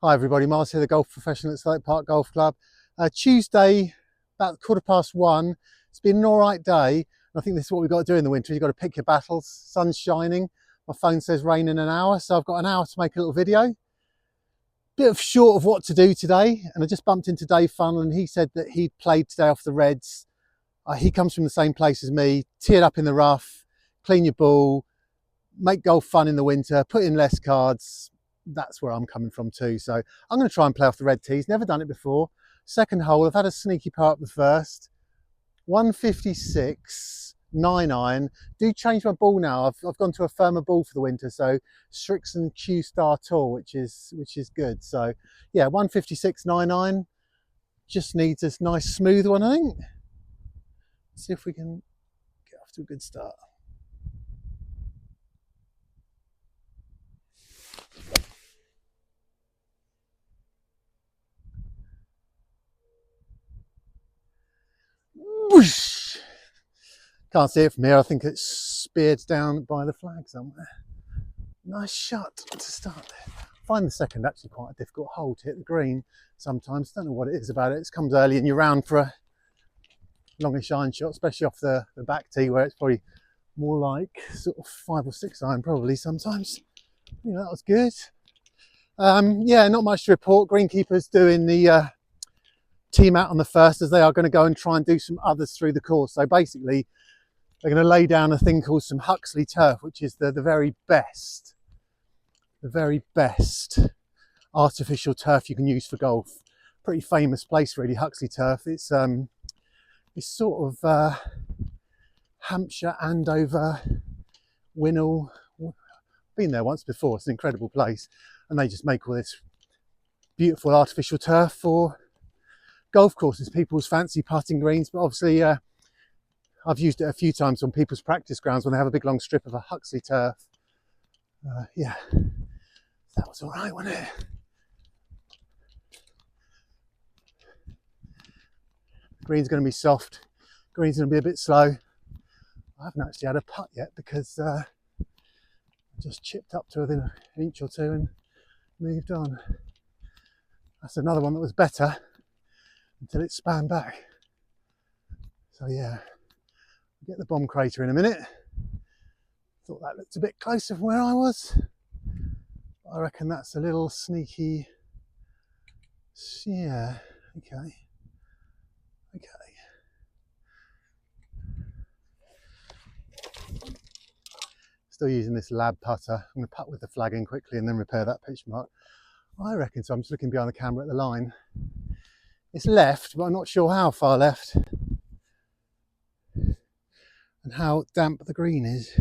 Hi everybody, Mars here, the golf professional at Slope Park Golf Club. Tuesday, about 1:15. It's been an alright day. I think this is what we've got to do in the winter. You've got to pick your battles. Sun's shining. My phone says rain in an hour, so I've got an hour to make a little video. Bit of short of what to do today, and I just bumped into Dave Funnell and he said that he'd played today off the Reds. He comes from the same place as me. Tee it up in the rough, clean your ball, make golf fun in the winter, put in less cards. That's where I'm coming from too. So I'm going to try and play off the red tees. Never done it before. Second hole, I've had a sneaky par up the first. 156, 9 iron. Do change my ball now. I've gone to a firmer ball for the winter. So Strixon Q Star Tour, which is good. So yeah, 156, 9 iron. Just needs this nice smooth one, I think. See if we can get off to a good start. Whoosh! Can't see it from here. I think it's speared down by the flag somewhere. Nice shot to start there. I find the second actually quite a difficult hole to hit the green sometimes. Don't know what it is about it. It comes early in your round for a longish iron shot, especially off the back tee where it's probably more like sort of 5 or 6 iron probably sometimes. Yeah, that was good. Yeah, not much to report. Greenkeeper's doing the team out on the first, as they are going to go and try and do some others through the course. So basically they're going to lay down a thing called some Huxley turf, which is the very best artificial turf you can use for golf. Pretty famous place really, Huxley turf. It's sort of Hampshire, Andover, Winnell. Been there once before. It's an incredible place, and they just make all this beautiful artificial turf for golf courses, people's fancy putting greens. But obviously I've used it a few times on people's practice grounds when they have a big long strip of a Huxley turf. Yeah, that was all right, wasn't it? Green's going to be soft. Green's going to be a bit slow. I haven't actually had a putt yet because I just chipped up to within an inch or two and moved on. That's another one that was better until it span back. So yeah, we'll get the bomb crater in a minute. Thought that looked a bit closer from where I was. I reckon that's a little sneaky. Yeah, okay. Still using this lab putter. I'm going to putt with the flag in quickly and then repair that pitch mark. I reckon so. I'm just looking behind the camera at the line. It's left, but I'm not sure how far left and how damp the green is.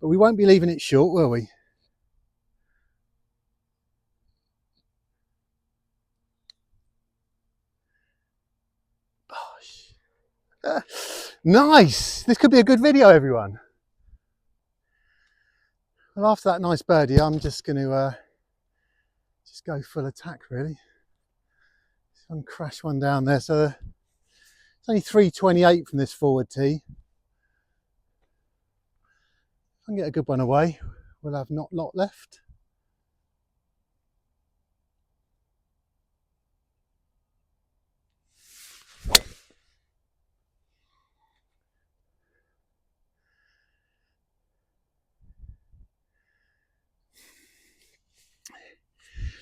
But we won't be leaving it short, will we? Nice! This could be a good video, everyone. Well, after that nice birdie, I'm just going to just go full attack, really. So I'm crash one down there. So it's only 328 from this forward tee. If I can get a good one away, we'll have not a lot left.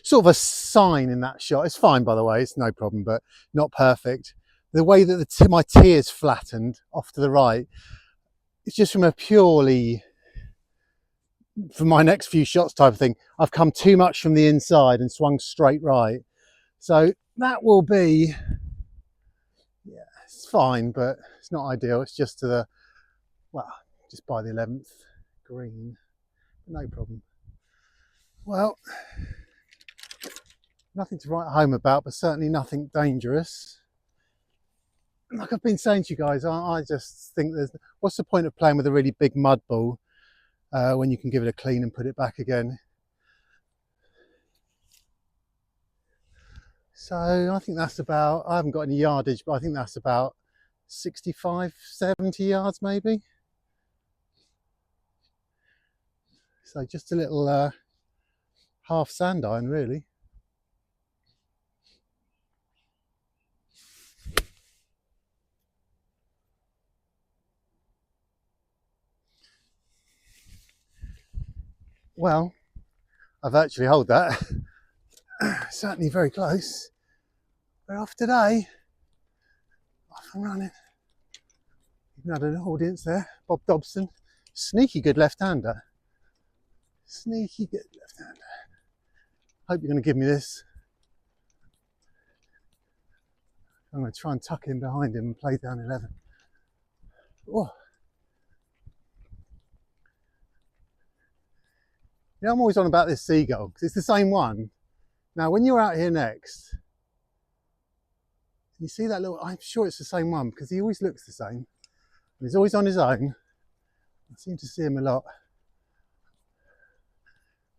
Sort of a sign in that shot. It's fine, by the way, it's no problem, but not perfect. The way that my tee is flattened off to the right, it's just from a purely, for my next few shots type of thing, I've come too much from the inside and swung straight right. So that will be, yeah, it's fine, but it's not ideal. It's just to the, well, just by the 11th green, no problem. Well, nothing to write home about, but certainly nothing dangerous. Like I've been saying to you guys, I just think what's the point of playing with a really big mud ball when you can give it a clean and put it back again? So I think that's about, I haven't got any yardage, but I think that's about 65, 70 yards maybe. So just a little half sand iron really. Well, I virtually hold that. Certainly very close. We're off today. Off and running. Even had an audience there. Bob Dobson. Sneaky good left-hander. Sneaky good left-hander. Hope you're going to give me this. I'm going to try and tuck in behind him and play down 11. Whoa. Yeah, I'm always on about this seagull because it's the same one. Now, when you're out here next, you see that little, I'm sure it's the same one because he always looks the same. He's always on his own. I seem to see him a lot.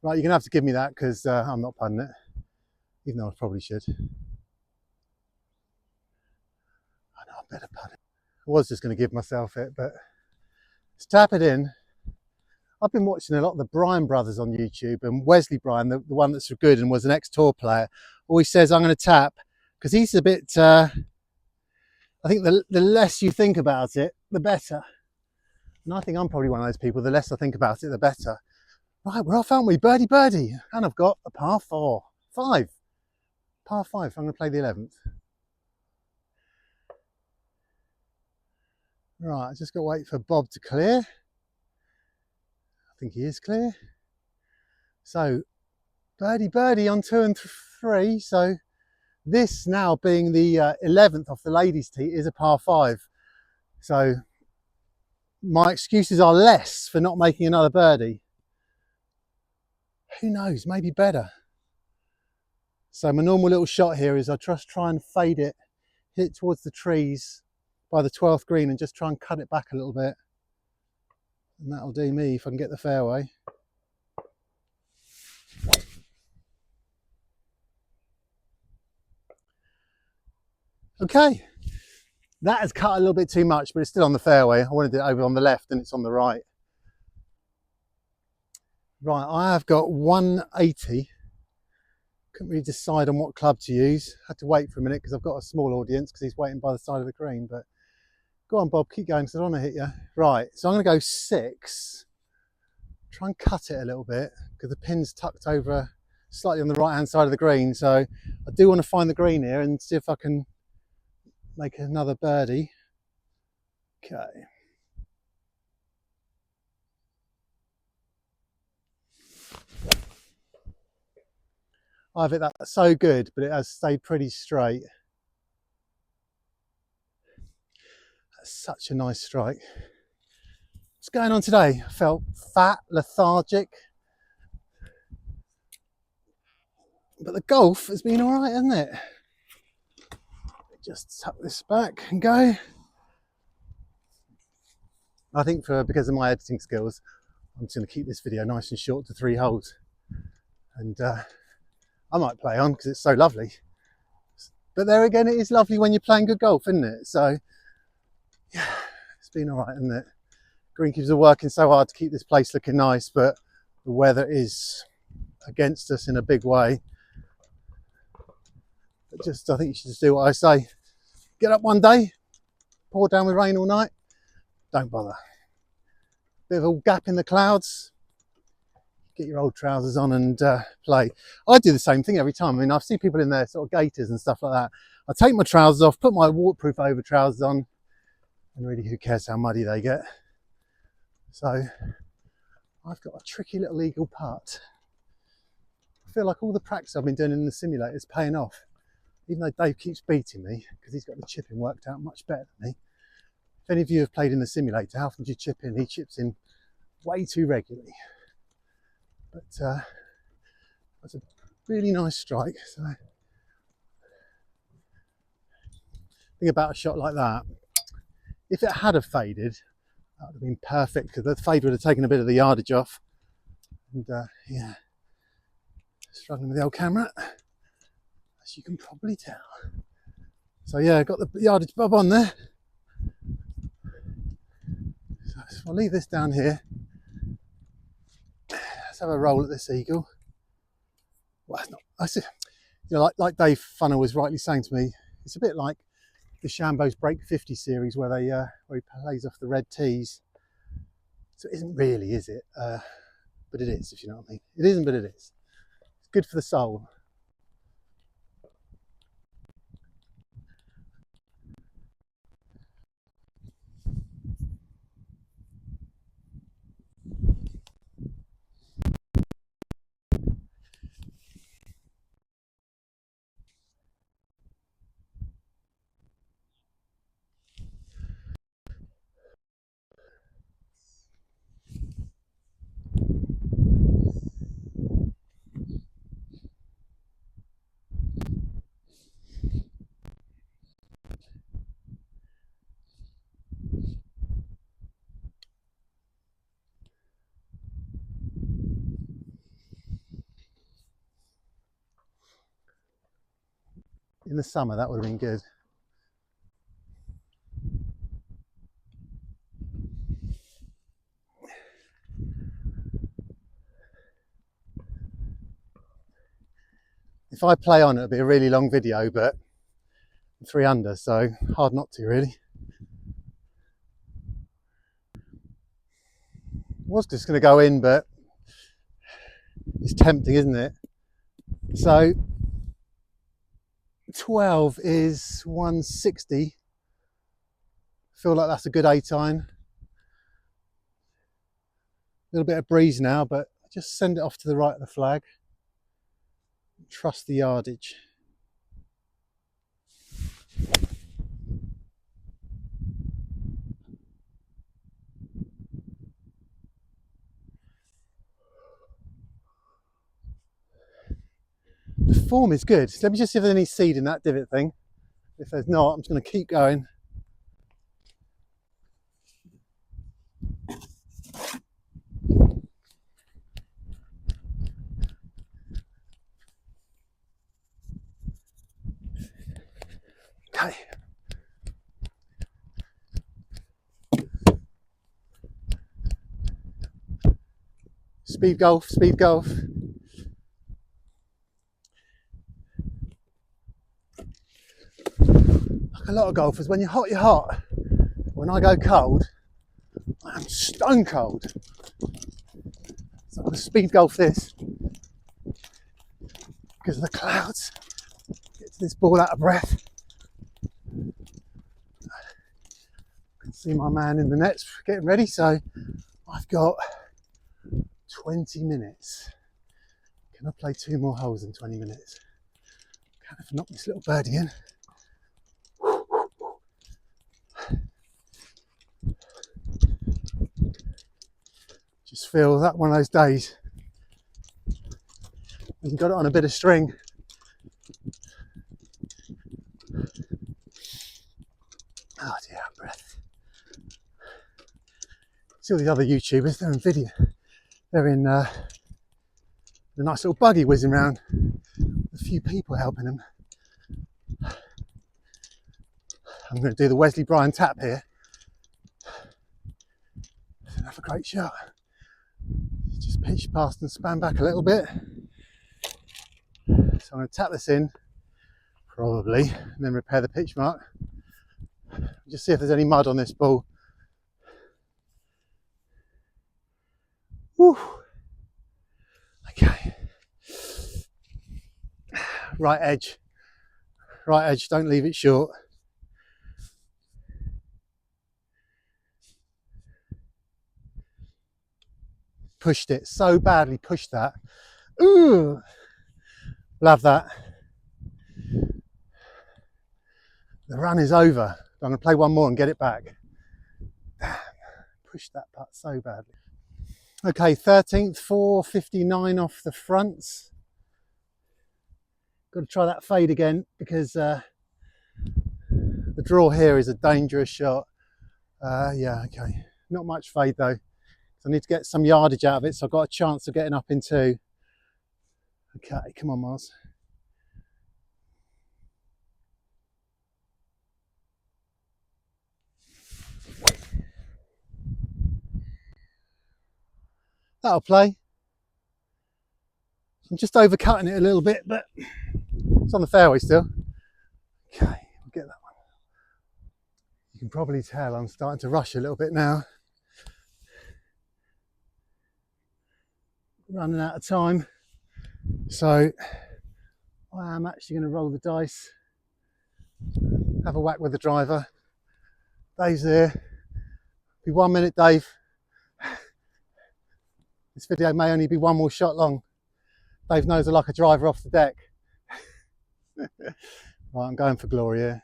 Right, you're going to have to give me that because I'm not punting it, even though I probably should. I know I better punt it. I was just going to give myself it, but let's tap it in. I've been watching a lot of the Bryan brothers on YouTube, and Wesley Bryan, the one that's so good and was an ex-tour player, always says, I'm going to tap, because he's a bit, I think the less you think about it, the better. And I think I'm probably one of those people, the less I think about it, the better. Right, we're off, aren't we? Birdie, birdie. And I've got a par 5. Par 5, I'm going to play the 11th. Right, I just got to wait for Bob to clear. I think he is clear. So, birdie, birdie on 2 and 3. So, this now being the 11th off the ladies' tee is a par 5. So, my excuses are less for not making another birdie. Who knows, maybe better. So my normal little shot here is I just try and fade it, hit it towards the trees by the 12th green and just try and cut it back a little bit. And that'll do me if I can get the fairway. Okay, that has cut a little bit too much, but it's still on the fairway. I wanted it over on the left and it's on the right. Right, I have got 180. Couldn't really decide on what club to use. Had to wait for a minute because I've got a small audience because he's waiting by the side of the green. But go on, Bob, keep going because I don't want to hit you. Right, so I'm going to go 6. Try and cut it a little bit because the pin's tucked over slightly on the right-hand side of the green. So I do want to find the green here and see if I can make another birdie. Okay. I've hit that so good, but it has stayed pretty straight. That's such a nice strike. What's going on today? I felt fat, lethargic. But the golf has been all right, hasn't it? Just tuck this back and go. I think because of my editing skills, I'm just going to keep this video nice and short to 3 holes. And I might play on because it's so lovely. But there again, it is lovely when you're playing good golf, isn't it? So, yeah, it's been all right, isn't it? Greenkeepers are working so hard to keep this place looking nice, but the weather is against us in a big way. But I think you should just do what I say. Get up one day, pour down with rain all night, don't bother. Bit of a gap in the clouds, get your old trousers on and play. I do the same thing every time. I mean, I've seen people in their sort of gaiters and stuff like that. I take my trousers off, put my waterproof over trousers on, and really who cares how muddy they get. So I've got a tricky little eagle putt. I feel like all the practice I've been doing in the simulator is paying off. Even though Dave keeps beating me because he's got the chipping worked out much better than me. If any of you have played in the simulator, how often do you chip in? He chips in way too regularly. But that's a really nice strike. So think about a shot like that. If it had have faded, that would have been perfect because the fade would have taken a bit of the yardage off. And yeah, struggling with the old camera, as you can probably tell. So yeah, I got the yardage bob on there. So I'll leave this down here. Let's have a roll at this eagle. Well, it's not. I see. You know, like Dave Funner was rightly saying to me, it's a bit like the Shambo's Break 50 series where he plays off the red tees. So it isn't really, is it? but it is, if you know what I mean. It isn't, but it is. It's good for the soul. In the summer, that would have been good. If I play on, it'll be a really long video, but I'm 3 under, so hard not to, really. I was just going to go in, but it's tempting, isn't it? So 12 is 160. Feel like that's a good A time. A little bit of breeze now, but just send it off to the right of the flag. Trust the yardage. The form is good. So let me just see if there's any seed in that divot thing. If there's not, I'm just going to keep going. Okay. Speed golf, speed golf. Like a lot of golfers, when you're hot, you're hot. When I go cold, I'm stone cold. So I'm going to speed golf this because of the clouds. Get to this ball out of breath. I can see my man in the nets getting ready, so I've got 20 minutes. Can I play 2 more holes in 20 minutes? Can I knock this little birdie in? Just feel that one of those days you got it on a bit of string. Oh dear, out of breath. See all these other YouTubers, they're in video. They're in a nice little buggy whizzing around. A few people helping them. I'm going to do the Wesley Bryan tap here. Have a great shot. Just pitch past and span back a little bit. So I'm going to tap this in, probably, and then repair the pitch mark. Just see if there's any mud on this ball. Whew. Okay. Right edge, don't leave it short. Pushed it so badly, pushed that. Ooh, love that. The run is over. I'm going to play one more and get it back. Damn, pushed that putt so badly. Okay, 13th, 459 off the fronts. Got to try that fade again because the draw here is a dangerous shot. Yeah, okay. Not much fade though. So I need to get some yardage out of it, so I've got a chance of getting up in 2. Okay, come on, Mars. That'll play. I'm just overcutting it a little bit, but it's on the fairway still. Okay, we'll get that one. You can probably tell I'm starting to rush a little bit now. running out of time. So I am actually going to roll the dice, have a whack with the driver. Dave's there. Be 1 minute, Dave. This video may only be one more shot long. Dave knows I like a driver off the deck. Right, I'm going for glory here.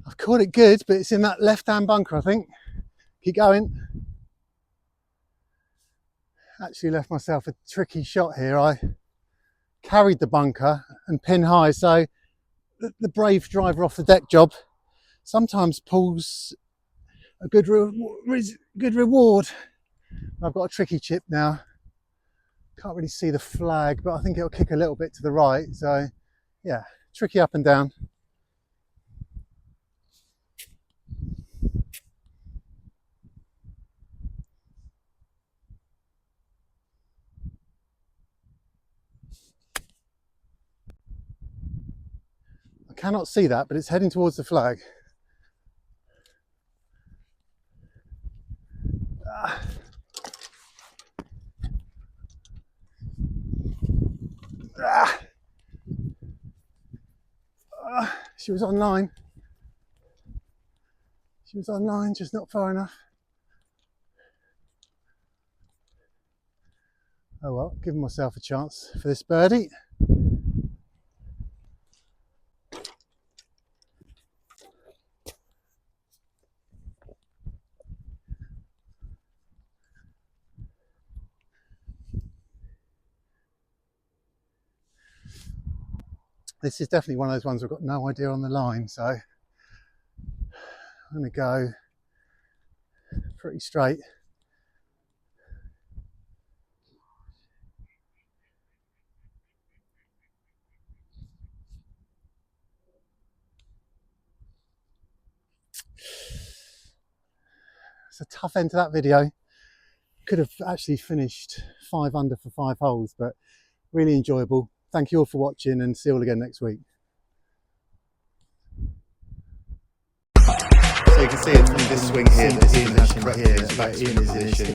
I've caught it good, but it's in that left-hand bunker, I think. Keep going. Actually left myself a tricky shot here. I carried the bunker and pin high, so the brave driver off the deck job sometimes pulls a good reward. I've got a tricky chip now. Can't really see the flag, but I think it'll kick a little bit to the right. So yeah, tricky up and down. I cannot see that, but it's heading towards the flag. She was on line. She was on line, just not far enough. Oh well, giving myself a chance for this birdie. This is definitely one of those ones I've got no idea on the line, so I'm going to go pretty straight. It's a tough end to that video. Could have actually finished 5 under for 5 holes, but really enjoyable. Thank you all for watching, and see you all again next week. So you can see it from this swing here, this position right here, back swing position.